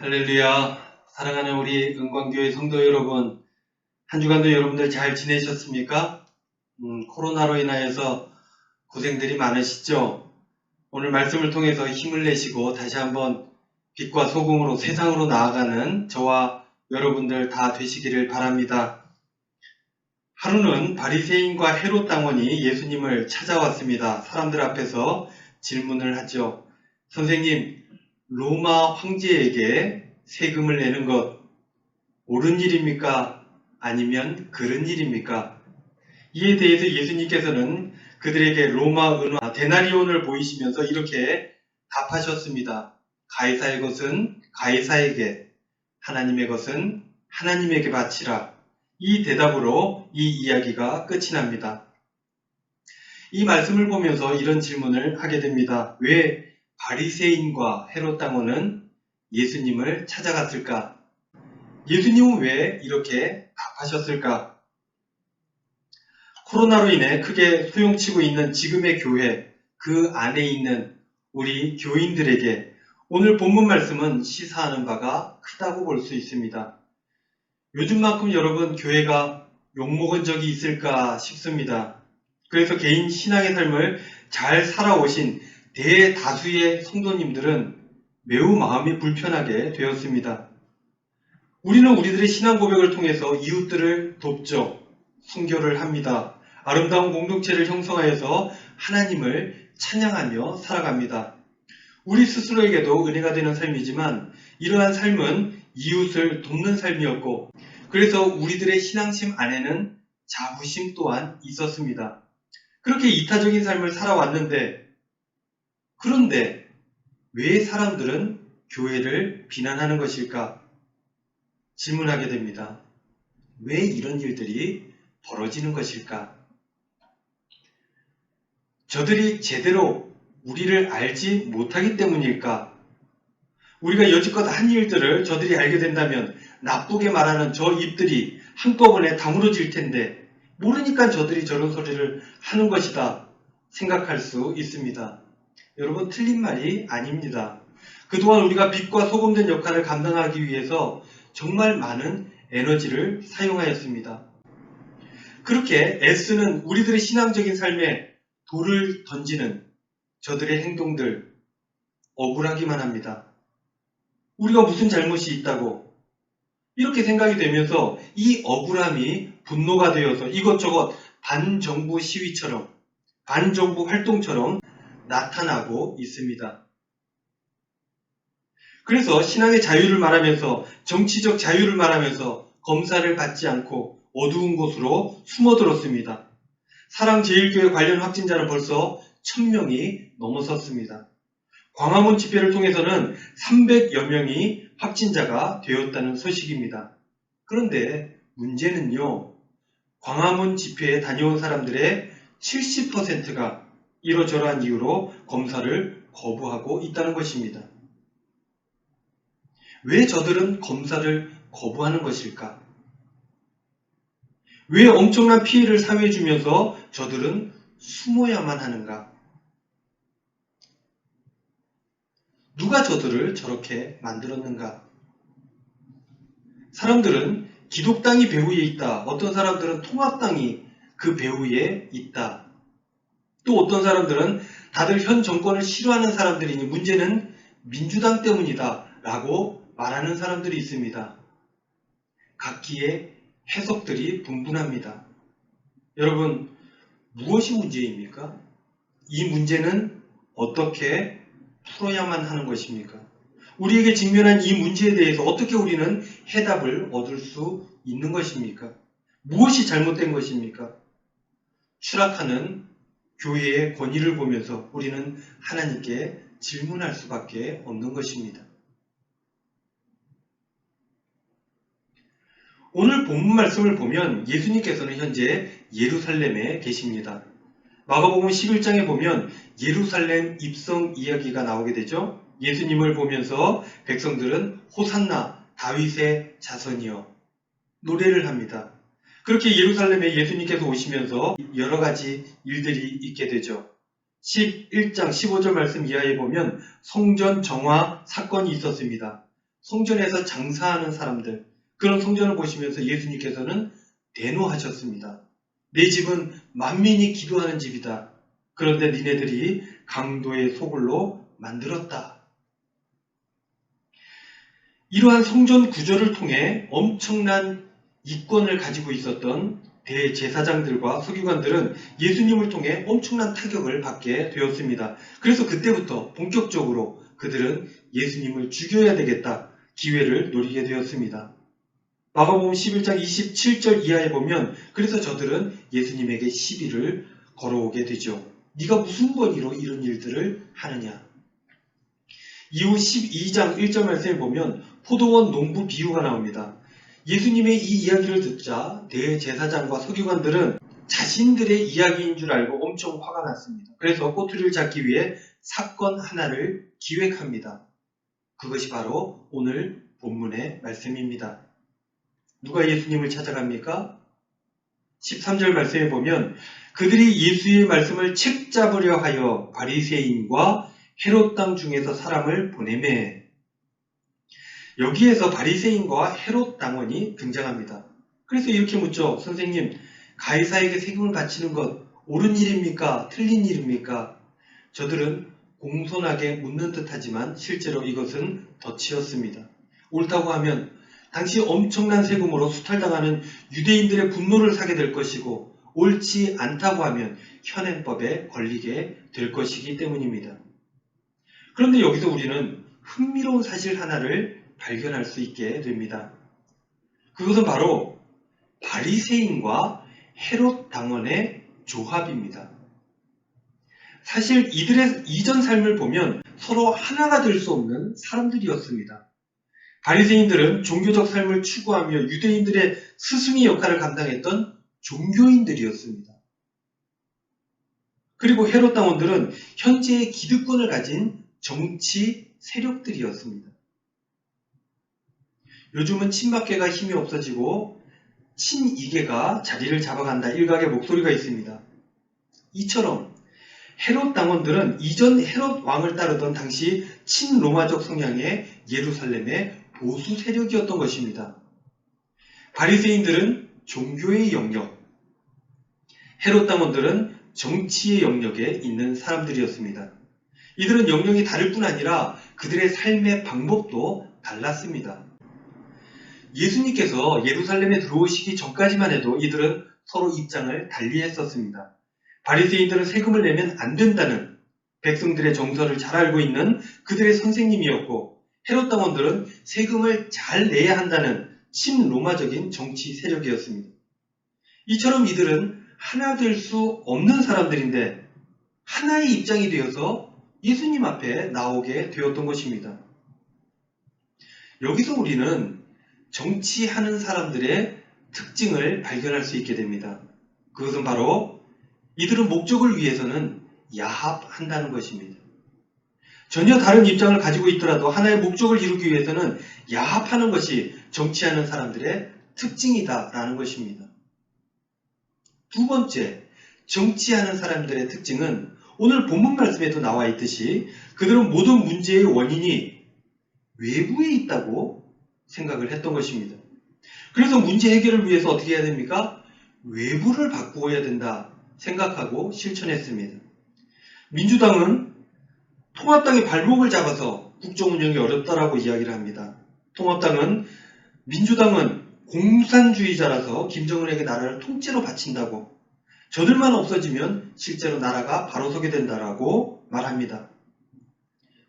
할렐루야. 사랑하는 우리 은광교회 성도 여러분, 한 주간도 여러분들 잘 지내셨습니까? 코로나로 인하여서 고생들이 많으시죠? 오늘 말씀을 통해서 힘을 내시고 다시 한번 빛과 소금으로 세상으로 나아가는 저와 여러분들 다 되시기를 바랍니다. 하루는 바리새인과 헤롯 당원이 예수님을 찾아왔습니다. 사람들 앞에서 질문을 하죠. 선생님, 로마 황제에게 세금을 내는 것 옳은 일입니까? 아니면 그른 일입니까? 이에 대해서 예수님께서는 그들에게 로마 은화 데나리온을 보이시면서 이렇게 답하셨습니다. 가이사의 것은 가이사에게, 하나님의 것은 하나님에게 바치라. 이 대답으로 이 이야기가 끝이 납니다. 이 말씀을 보면서 이런 질문을 하게 됩니다. 왜 바리새인과 헤롯 당원은 예수님을 찾아갔을까? 예수님은 왜 이렇게 답하셨을까? 코로나로 인해 크게 소용치고 있는 지금의 교회, 그 안에 있는 우리 교인들에게 오늘 본문 말씀은 시사하는 바가 크다고 볼 수 있습니다. 요즘만큼 여러분 교회가 욕먹은 적이 있을까 싶습니다. 그래서 개인 신앙의 삶을 잘 살아오신 대다수의 성도님들은 매우 마음이 불편하게 되었습니다. 우리는 우리들의 신앙 고백을 통해서 이웃들을 돕죠. 순교를 합니다. 아름다운 공동체를 형성하여서 하나님을 찬양하며 살아갑니다. 우리 스스로에게도 은혜가 되는 삶이지만 이러한 삶은 이웃을 돕는 삶이었고, 그래서 우리들의 신앙심 안에는 자부심 또한 있었습니다. 그렇게 이타적인 삶을 살아왔는데, 그런데 왜 사람들은 교회를 비난하는 것일까? 질문하게 됩니다. 왜 이런 일들이 벌어지는 것일까? 저들이 제대로 우리를 알지 못하기 때문일까? 우리가 여지껏 한 일들을 저들이 알게 된다면 나쁘게 말하는 저 입들이 한꺼번에 다물어질 텐데 모르니까 저들이 저런 소리를 하는 것이다 생각할 수 있습니다. 여러분, 틀린 말이 아닙니다. 그동안 우리가 빛과 소금된 역할을 감당하기 위해서 정말 많은 에너지를 사용하였습니다. 그렇게 애쓰는 우리들의 신앙적인 삶에 돌을 던지는 저들의 행동들 억울하기만 합니다. 우리가 무슨 잘못이 있다고 이렇게 생각이 되면서 이 억울함이 분노가 되어서 이것저것 반정부 시위처럼 반정부 활동처럼 나타나고 있습니다. 그래서 신앙의 자유를 말하면서 정치적 자유를 말하면서 검사를 받지 않고 어두운 곳으로 숨어들었습니다. 사랑제일교회 관련 확진자는 벌써 1000명이 넘어섰습니다. 광화문 집회를 통해서는 300여 명이 확진자가 되었다는 소식입니다. 그런데 문제는요, 광화문 집회에 다녀온 사람들의 70%가 이러저러한 이유로 검사를 거부하고 있다는 것입니다. 왜 저들은 검사를 거부하는 것일까? 왜 엄청난 피해를 사회에 주면서 저들은 숨어야만 하는가? 누가 저들을 저렇게 만들었는가? 사람들은 기독당이 배후에 있다. 어떤 사람들은 통합당이 그 배후에 있다. 또 어떤 사람들은 다들 현 정권을 싫어하는 사람들이니 문제는 민주당 때문이다 라고 말하는 사람들이 있습니다. 각기의 해석들이 분분합니다. 여러분, 무엇이 문제입니까? 이 문제는 어떻게 풀어야만 하는 것입니까? 우리에게 직면한 이 문제에 대해서 어떻게 우리는 해답을 얻을 수 있는 것입니까? 무엇이 잘못된 것입니까? 추락하는 교회의 권위를 보면서 우리는 하나님께 질문할 수밖에 없는 것입니다. 오늘 본문 말씀을 보면 예수님께서는 현재 예루살렘에 계십니다. 마가복음 11장에 보면 예루살렘 입성 이야기가 나오게 되죠. 예수님을 보면서 백성들은 호산나 다윗의 자손이여 노래를 합니다. 그렇게 예루살렘에 예수님께서 오시면서 여러 가지 일들이 있게 되죠. 11장 15절 말씀 이하에 보면 성전 정화 사건이 있었습니다. 성전에서 장사하는 사람들, 그런 성전을 보시면서 예수님께서는 대노하셨습니다. 내 집은 만민이 기도하는 집이다. 그런데 니네들이 강도의 소굴로 만들었다. 이러한 성전 구조를 통해 엄청난 이권을 가지고 있었던 대제사장들과 서기관들은 예수님을 통해 엄청난 타격을 받게 되었습니다. 그래서 그때부터 본격적으로 그들은 예수님을 죽여야 되겠다 기회를 노리게 되었습니다. 마가복음 11장 27절 이하에 보면 그래서 저들은 예수님에게 시비를 걸어오게 되죠. 네가 무슨 권위로 이런 일들을 하느냐. 이후 12장 1절 말씀에 보면 포도원 농부 비유가 나옵니다. 예수님의 이 이야기를 듣자 대제사장과 서기관들은 자신들의 이야기인 줄 알고 엄청 화가 났습니다. 그래서 꼬투리를 잡기 위해 사건 하나를 기획합니다. 그것이 바로 오늘 본문의 말씀입니다. 누가 예수님을 찾아갑니까? 13절 말씀에 보면 그들이 예수의 말씀을 책잡으려 하여 바리새인과 헤롯 땅 중에서 사람을 보내매. 여기에서 바리새인과 헤롯 당원이 등장합니다. 그래서 이렇게 묻죠. 선생님, 가이사에게 세금을 바치는 것 옳은 일입니까? 틀린 일입니까? 저들은 공손하게 묻는 듯하지만 실제로 이것은 덫이었습니다. 옳다고 하면 당시 엄청난 세금으로 수탈당하는 유대인들의 분노를 사게 될 것이고 옳지 않다고 하면 현행법에 걸리게 될 것이기 때문입니다. 그런데 여기서 우리는 흥미로운 사실 하나를 발견할 수 있게 됩니다. 그것은 바로 바리새인과 헤롯 당원의 조합입니다. 사실 이들의 이전 삶을 보면 서로 하나가 될 수 없는 사람들이었습니다. 바리새인들은 종교적 삶을 추구하며 유대인들의 스승의 역할을 감당했던 종교인들이었습니다. 그리고 헤롯 당원들은 현재의 기득권을 가진 정치 세력들이었습니다. 요즘은 친박계가 힘이 없어지고 친이계가 자리를 잡아간다 일각의 목소리가 있습니다. 이처럼 헤롯 당원들은 이전 헤롯 왕을 따르던 당시 친로마적 성향의 예루살렘의 보수 세력이었던 것입니다. 바리새인들은 종교의 영역, 헤롯 당원들은 정치의 영역에 있는 사람들이었습니다. 이들은 영역이 다를 뿐 아니라 그들의 삶의 방법도 달랐습니다. 예수님께서 예루살렘에 들어오시기 전까지만 해도 이들은 서로 입장을 달리했었습니다. 바리새인들은 세금을 내면 안 된다는 백성들의 정서를 잘 알고 있는 그들의 선생님이었고 헤롯 당원들은 세금을 잘 내야 한다는 친로마적인 정치 세력이었습니다. 이처럼 이들은 하나 될 수 없는 사람들인데 하나의 입장이 되어서 예수님 앞에 나오게 되었던 것입니다. 여기서 우리는 정치하는 사람들의 특징을 발견할 수 있게 됩니다. 그것은 바로 이들은 목적을 위해서는 야합한다는 것입니다. 전혀 다른 입장을 가지고 있더라도 하나의 목적을 이루기 위해서는 야합하는 것이 정치하는 사람들의 특징이다라는 것입니다. 두 번째, 정치하는 사람들의 특징은 오늘 본문 말씀에도 나와 있듯이 그들은 모든 문제의 원인이 외부에 있다고 생각을 했던 것입니다. 그래서 문제 해결을 위해서 어떻게 해야 됩니까? 외부를 바꾸어야 된다 생각하고 실천했습니다. 민주당은 통합당의 발목을 잡아서 국정 운영이 어렵다라고 이야기를 합니다. 민주당은 공산주의자라서 김정은에게 나라를 통째로 바친다고, 저들만 없어지면 실제로 나라가 바로 서게 된다라고 말합니다.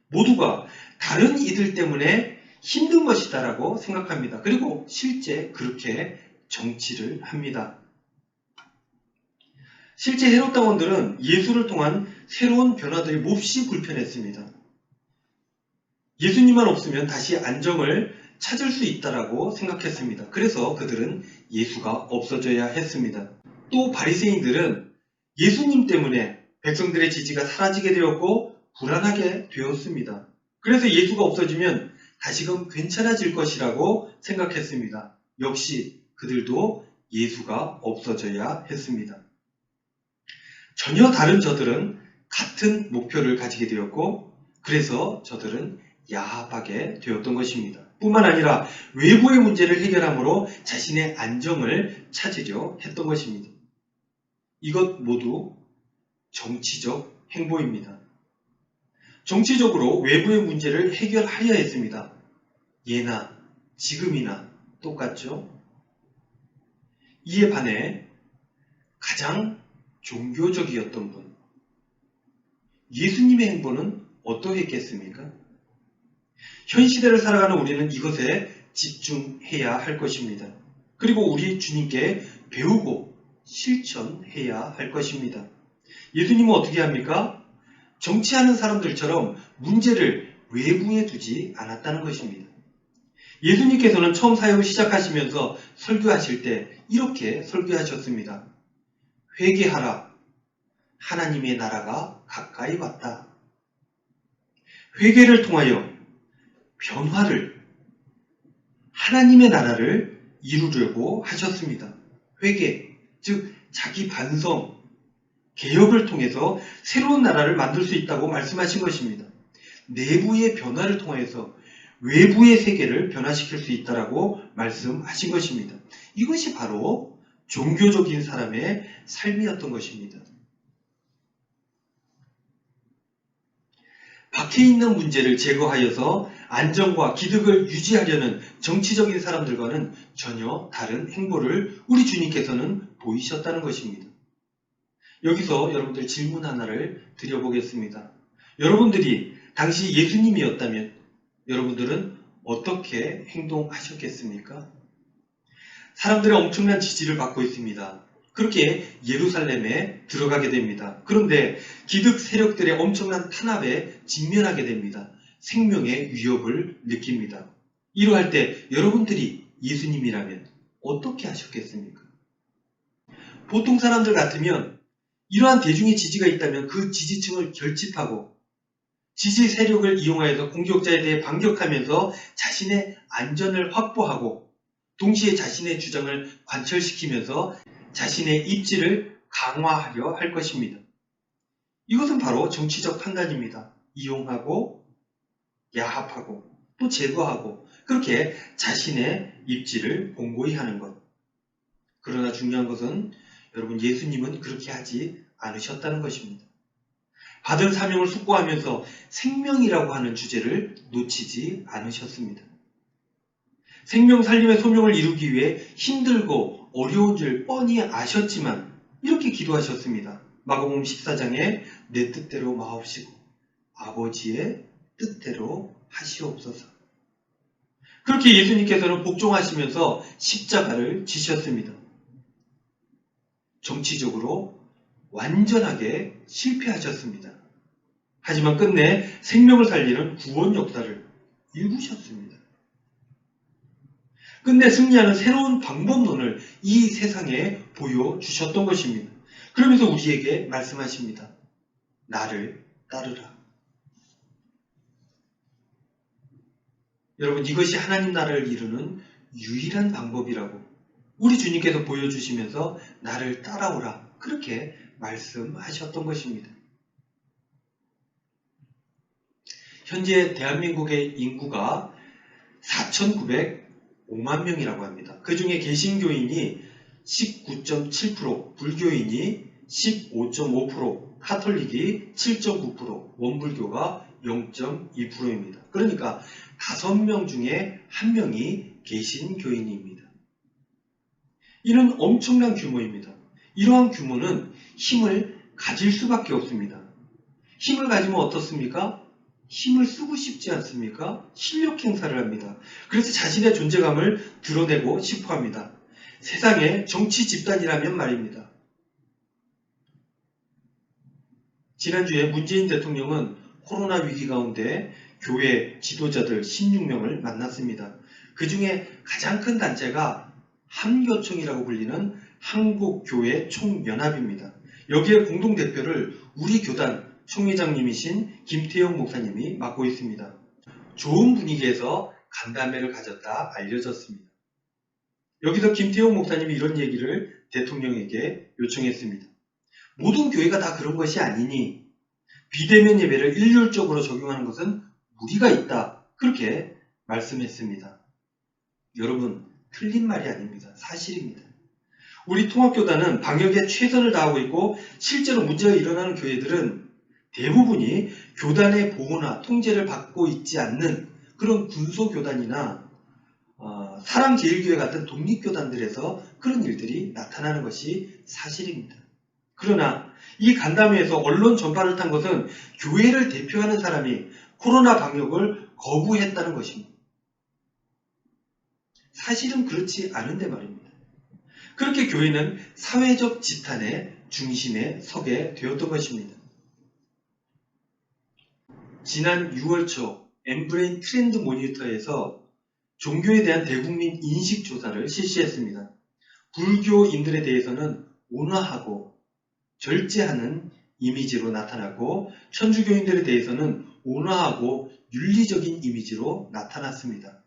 모두가 다른 이들 때문에 힘든 것이다라고 생각합니다. 그리고 실제 그렇게 정치를 합니다. 실제 헤롯 당원들은 예수를 통한 새로운 변화들이 몹시 불편했습니다. 예수님만 없으면 다시 안정을 찾을 수 있다라고 생각했습니다. 그래서 그들은 예수가 없어져야 했습니다. 또 바리새인들은 예수님 때문에 백성들의 지지가 사라지게 되었고 불안하게 되었습니다. 그래서 예수가 없어지면 다시금 괜찮아질 것이라고 생각했습니다. 역시 그들도 예수가 없어져야 했습니다. 전혀 다른 저들은 같은 목표를 가지게 되었고 그래서 저들은 야합하게 되었던 것입니다. 뿐만 아니라 외부의 문제를 해결함으로 자신의 안정을 찾으려 했던 것입니다. 이것 모두 정치적 행보입니다. 정치적으로 외부의 문제를 해결하려 했습니다. 예나 지금이나 똑같죠? 이에 반해 가장 종교적이었던 분, 예수님의 행보는 어떠했겠습니까? 현 시대를 살아가는 우리는 이것에 집중해야 할 것입니다. 그리고 우리 주님께 배우고 실천해야 할 것입니다. 예수님은 어떻게 합니까? 정치하는 사람들처럼 문제를 외부에 두지 않았다는 것입니다. 예수님께서는 처음 사역을 시작하시면서 설교하실 때 이렇게 설교하셨습니다. 회개하라. 하나님의 나라가 가까이 왔다. 회개를 통하여 변화를, 하나님의 나라를 이루려고 하셨습니다. 회개, 즉 자기 반성, 개혁을 통해서 새로운 나라를 만들 수 있다고 말씀하신 것입니다. 내부의 변화를 통해서 외부의 세계를 변화시킬 수 있다고 말씀하신 것입니다. 이것이 바로 종교적인 사람의 삶이었던 것입니다. 밖에 있는 문제를 제거하여서 안정과 기득을 유지하려는 정치적인 사람들과는 전혀 다른 행보를 우리 주님께서는 보이셨다는 것입니다. 여기서 여러분들 질문 하나를 드려보겠습니다. 여러분들이 당시 예수님이었다면 여러분들은 어떻게 행동하셨겠습니까? 사람들의 엄청난 지지를 받고 있습니다. 그렇게 예루살렘에 들어가게 됩니다. 그런데 기득 세력들의 엄청난 탄압에 직면하게 됩니다. 생명의 위협을 느낍니다. 이러할 때 여러분들이 예수님이라면 어떻게 하셨겠습니까? 보통 사람들 같으면 이러한 대중의 지지가 있다면 그 지지층을 결집하고 지지 세력을 이용하여서 공격자에 대해 반격하면서 자신의 안전을 확보하고 동시에 자신의 주장을 관철시키면서 자신의 입지를 강화하려 할 것입니다. 이것은 바로 정치적 판단입니다. 이용하고 야합하고 또 제거하고 그렇게 자신의 입지를 공고히 하는 것. 그러나 중요한 것은 여러분 예수님은 그렇게 하지 않으셨다는 것입니다. 받은 사명을 숙고하면서 생명이라고 하는 주제를 놓치지 않으셨습니다. 생명 살림의 소명을 이루기 위해 힘들고 어려운 줄 뻔히 아셨지만 이렇게 기도하셨습니다. 마가복음 14장에 내 뜻대로 마옵시고 아버지의 뜻대로 하시옵소서. 그렇게 예수님께서는 복종하시면서 십자가를 지셨습니다. 정치적으로 완전하게 실패하셨습니다. 하지만 끝내 생명을 살리는 구원 역사를 이루셨습니다. 끝내 승리하는 새로운 방법론을 이 세상에 보여주셨던 것입니다. 그러면서 우리에게 말씀하십니다. 나를 따르라. 여러분 이것이 하나님 나라를 이루는 유일한 방법이라고 우리 주님께서 보여주시면서 나를 따라오라 그렇게 말씀하셨던 것입니다. 현재 대한민국의 인구가 4,905만 명이라고 합니다. 그 중에 개신교인이 19.7%, 불교인이 15.5%, 카톨릭이 7.9%, 원불교가 0.2%입니다. 그러니까 5명 중에 1명이 개신교인입니다. 이는 엄청난 규모입니다. 이러한 규모는 힘을 가질 수밖에 없습니다. 힘을 가지면 어떻습니까? 힘을 쓰고 싶지 않습니까? 실력 행사를 합니다. 그래서 자신의 존재감을 드러내고 싶어 합니다. 세상에 정치 집단이라면 말입니다. 지난주에 문재인 대통령은 코로나 위기 가운데 교회 지도자들 16명을 만났습니다. 그 중에 가장 큰 단체가 한교총이라고 불리는 한국교회 총연합입니다. 여기에 공동대표를 우리 교단 총회장님이신 김태형 목사님이 맡고 있습니다. 좋은 분위기에서 간담회를 가졌다 알려졌습니다. 여기서 김태형 목사님이 이런 얘기를 대통령에게 요청했습니다. 모든 교회가 다 그런 것이 아니니 비대면 예배를 일률적으로 적용하는 것은 무리가 있다. 그렇게 말씀했습니다. 여러분, 틀린 말이 아닙니다. 사실입니다. 우리 통합교단은 방역에 최선을 다하고 있고 실제로 문제가 일어나는 교회들은 대부분이 교단의 보호나 통제를 받고 있지 않는 그런 군소교단이나 사랑제일교회 같은 독립교단들에서 그런 일들이 나타나는 것이 사실입니다. 그러나 이 간담회에서 언론 전파를 탄 것은 교회를 대표하는 사람이 코로나 방역을 거부했다는 것입니다. 사실은 그렇지 않은데 말입니다. 그렇게 교회는 사회적 지탄의 중심에 서게 되었던 것입니다. 지난 6월 초 엠브레인 트렌드 모니터에서 종교에 대한 대국민 인식 조사를 실시했습니다. 불교인들에 대해서는 온화하고 절제하는 이미지로 나타났고 천주교인들에 대해서는 온화하고 윤리적인 이미지로 나타났습니다.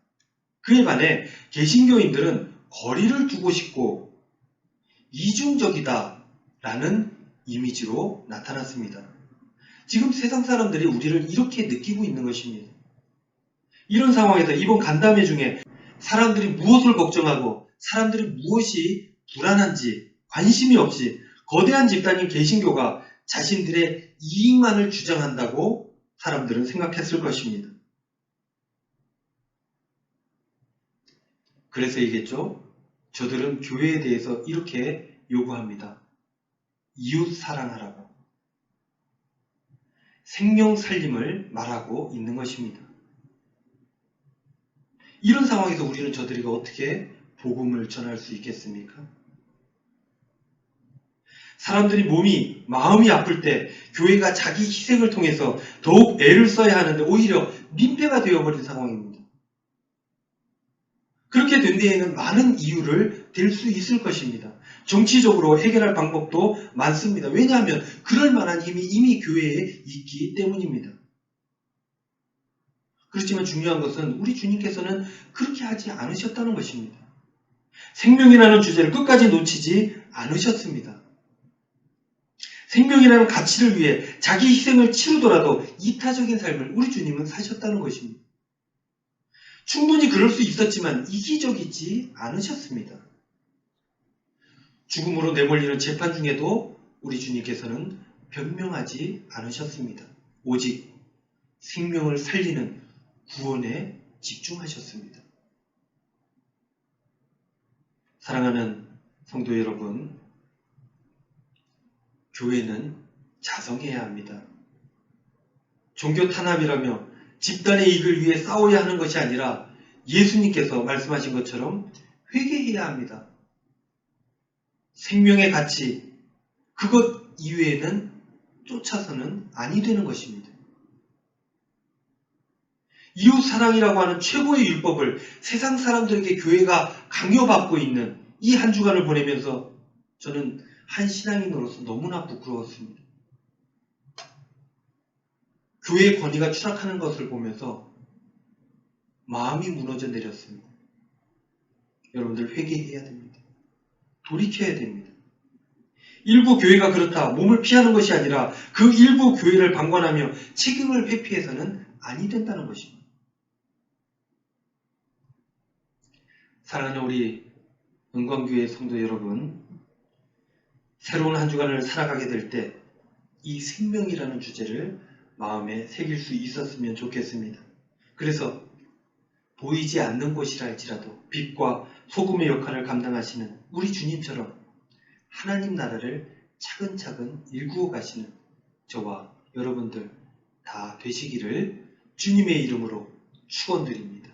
그에 반해 개신교인들은 거리를 두고 싶고 이중적이다라는 이미지로 나타났습니다. 지금 세상 사람들이 우리를 이렇게 느끼고 있는 것입니다. 이런 상황에서 이번 간담회 중에 사람들이 무엇을 걱정하고 사람들이 무엇이 불안한지 관심이 없이 거대한 집단인 개신교가 자신들의 이익만을 주장한다고 사람들은 생각했을 것입니다. 그래서 이겠죠. 저들은 교회에 대해서 이렇게 요구합니다. 이웃 사랑하라고. 생명 살림을 말하고 있는 것입니다. 이런 상황에서 우리는 저들에게 어떻게 복음을 전할 수 있겠습니까? 사람들이 마음이 아플 때 교회가 자기 희생을 통해서 더욱 애를 써야 하는데 오히려 민폐가 되어버린 상황입니다. 그렇게 된 데에는 많은 이유를 댈 수 있을 것입니다. 정치적으로 해결할 방법도 많습니다. 왜냐하면 그럴 만한 힘이 이미 교회에 있기 때문입니다. 그렇지만 중요한 것은 우리 주님께서는 그렇게 하지 않으셨다는 것입니다. 생명이라는 주제를 끝까지 놓치지 않으셨습니다. 생명이라는 가치를 위해 자기 희생을 치르더라도 이타적인 삶을 우리 주님은 사셨다는 것입니다. 충분히 그럴 수 있었지만 이기적이지 않으셨습니다. 죽음으로 내몰리는 재판 중에도 우리 주님께서는 변명하지 않으셨습니다. 오직 생명을 살리는 구원에 집중하셨습니다. 사랑하는 성도 여러분, 교회는 자성해야 합니다. 종교 탄압이라며 집단의 이익을 위해 싸워야 하는 것이 아니라 예수님께서 말씀하신 것처럼 회개해야 합니다. 생명의 가치, 그것 이외에는 쫓아서는 아니 되는 것입니다. 이웃 사랑이라고 하는 최고의 율법을 세상 사람들에게 교회가 강요받고 있는 이 한 주간을 보내면서 저는 한 신앙인으로서 너무나 부끄러웠습니다. 교회의 권위가 추락하는 것을 보면서 마음이 무너져 내렸습니다. 여러분들 회개해야 됩니다. 돌이켜야 됩니다. 일부 교회가 그렇다 몸을 피하는 것이 아니라 그 일부 교회를 방관하며 책임을 회피해서는 아니 된다는 것입니다. 사랑하는 우리 은광교회 성도 여러분, 새로운 한 주간을 살아가게 될 때 이 생명이라는 주제를 마음에 새길 수 있었으면 좋겠습니다. 그래서 보이지 않는 곳이라 할지라도 빛과 소금의 역할을 감당하시는 우리 주님처럼 하나님 나라를 차근차근 일구어 가시는 저와 여러분들 다 되시기를 주님의 이름으로 축원드립니다.